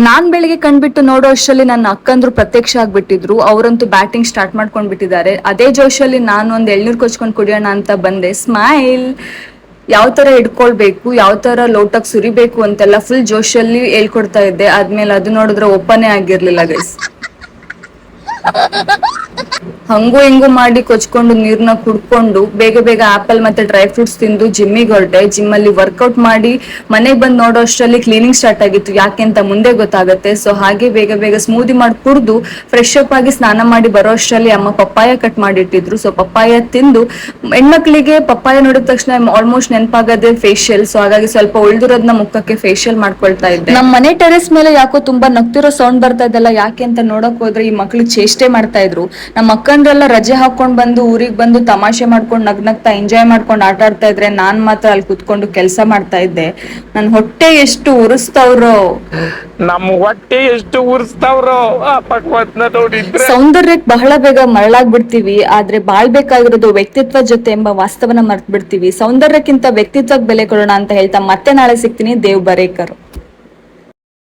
ನಾನ್ ಬೆಳಿಗ್ಗೆ ಕಂಡ್ಬಿಟ್ಟು ನೋಡೋ ಅಷ್ಟರಲ್ಲಿ ನನ್ನ ಅಕ್ಕಂದ್ರು ಪ್ರತ್ಯಕ್ಷ ಆಗ್ಬಿಟ್ಟಿದ್ರು. ಅವರಂತೂ ಬ್ಯಾಟಿಂಗ್ ಸ್ಟಾರ್ಟ್ ಮಾಡ್ಕೊಂಡ್ ಬಿಟ್ಟಿದ್ದಾರೆ. ಅದೇ ಜೋಶಲ್ಲಿ ನಾನು ಒಂದ್ ಎಳ್ನೀರ್ ಕೊಚ್ಕೊಂಡ್ ಕುಡಿಯೋಣ ಅಂತ ಬಂದೆ. ಸ್ಮೈಲ್ ಯಾವ ತರ ಹಿಡ್ಕೊಳ್ಬೇಕು, ಯಾವ ತರ ಲೋಟಕ್ ಸುರಿಬೇಕು ಅಂತೆಲ್ಲ ಫುಲ್ ಜೋಶಲ್ಲಿ ಹೇಳ್ಕೊಡ್ತಾ ಇದ್ದೆ. ಆದ್ಮೇಲೆ ಅದು ನೋಡಿದ್ರೆ ಓಪನೇ ಆಗಿರ್ಲಿಲ್ಲ ಗೈಸ್. ಹಂಗು ಹಿಂಗು ಮಾಡಿ ಕೊಚ್ಕೊಂಡು ನೀರ್ನ ಕುಡ್ಕೊಂಡು ಬೇಗ ಬೇಗ ಆಪಲ್ ಮತ್ತೆ ಡ್ರೈ ಫ್ರೂಟ್ಸ್ ತಿಂದು ಜಿಮ್ಮಿಗೆ ಹೊರಟೆ. ಜಿಮ್ ಅಲ್ಲಿ ವರ್ಕೌಟ್ ಮಾಡಿ ಮನೆಗ್ ಬಂದ್ ನೋಡೋ ಅಷ್ಟರಲ್ಲಿ ಕ್ಲೀನಿಂಗ್ ಸ್ಟಾರ್ಟ್ ಆಗಿತ್ತು. ಯಾಕೆ ಅಂತ ಮುಂದೆ ಗೊತ್ತಾಗತ್ತೆ. ಸೊ ಹಾಗೆ ಬೇಗ ಬೇಗ ಸ್ಮೂದಿ ಮಾಡಿ ಕುಡ್ದು ಫ್ರೆಶ್ ಅಪ್ ಆಗಿ ಸ್ನಾನ ಮಾಡಿ ಬರೋ ಅಷ್ಟರಲ್ಲಿ ಅಮ್ಮ ಪಪ್ಪಾಯ ಕಟ್ ಮಾಡಿಟ್ಟಿದ್ರು. ಸೊ ಪಪ್ಪಾಯ ತಿಂದು, ಹೆಣ್ಮಕ್ಳಿಗೆ ಪಪ್ಪಾಯ ನೋಡಿದ ತಕ್ಷಣ ಆಲ್ಮೋಸ್ಟ್ ನೆನಪಾಗದೆ ಫೇಶಿಯಲ್. ಸೊ ಹಾಗಾಗಿ ಸ್ವಲ್ಪ ಉಳ್ದಿರೋದ್ನ ಮುಖಕ್ಕೆ ಫೇಶಿಯಲ್ ಮಾಡ್ಕೊಳ್ತಾ ಇದ್ದೆ. ನಮ್ಮ ಮನೆ ಟೆರೆಸ್ ಮೇಲೆ ಯಾಕೋ ತುಂಬಾ ನಗ್ತಿರೋ ಸೌಂಡ್ ಬರ್ತಾ ಇದೆಲ್ಲ. ಯಾಕೆ ಅಂತ ನೋಡಕ್ ಹೋದ್ರೆ ಈ ಮಕ್ಳು ಚೇಷ್ಟೆ ಮಾಡ್ತಾ ಇದ್ರು. ನಮ್ಮ ಅಕ್ಕಂದ್ರೆಲ್ಲ ರಜೆ ಹಾಕೊಂಡ್ ಬಂದು ಊರಿಗೆ ಬಂದು ತಮಾಷೆ ಮಾಡ್ಕೊಂಡು ನಗ್ನಗ್ತಾ ಎಂಜಾಯ್ ಮಾಡ್ಕೊಂಡು ಆಟ ಆಡ್ತಾ ಇದ್ರೆ ನಾನ್ ಮಾತ್ರ ಅಲ್ಲಿ ಕುತ್ಕೊಂಡು ಕೆಲಸ ಮಾಡ್ತಾ ಇದ್ದೆ. ನನ್ ಹೊಟ್ಟೆ ಎಷ್ಟು ಉರಿಸ್ತಾವ್ರೋ, ನಮ್ಮ ಹೊಟ್ಟೆ ಎಷ್ಟು ಉರಿಸ್ತಾವ್ರೋ ನೋಡಿದ್ರೆ. ಸೌಂದರ್ಯಕ್ಕೆ ಬಹಳ ಬೇಗ ಮರಳಾಗ್ಬಿಡ್ತೀವಿ, ಆದ್ರೆ ಬಾಳ್ಬೇಕಾಗಿರೋದು ವ್ಯಕ್ತಿತ್ವ ಜೊತೆ ಎಂಬ ವಾಸ್ತವನ ಮರ್ತ್ ಬಿಡ್ತೀವಿ. ಸೌಂದರ್ಯಕ್ಕಿಂತ ವ್ಯಕ್ತಿತ್ವಕ್ಕೆ ಬೆಲೆ ಕೊಡೋಣ ಅಂತ ಹೇಳ್ತಾ ಮತ್ತೆ ನಾಳೆ ಸಿಗ್ತೀನಿ. ದೇವ್ ಬರೇಕರ್.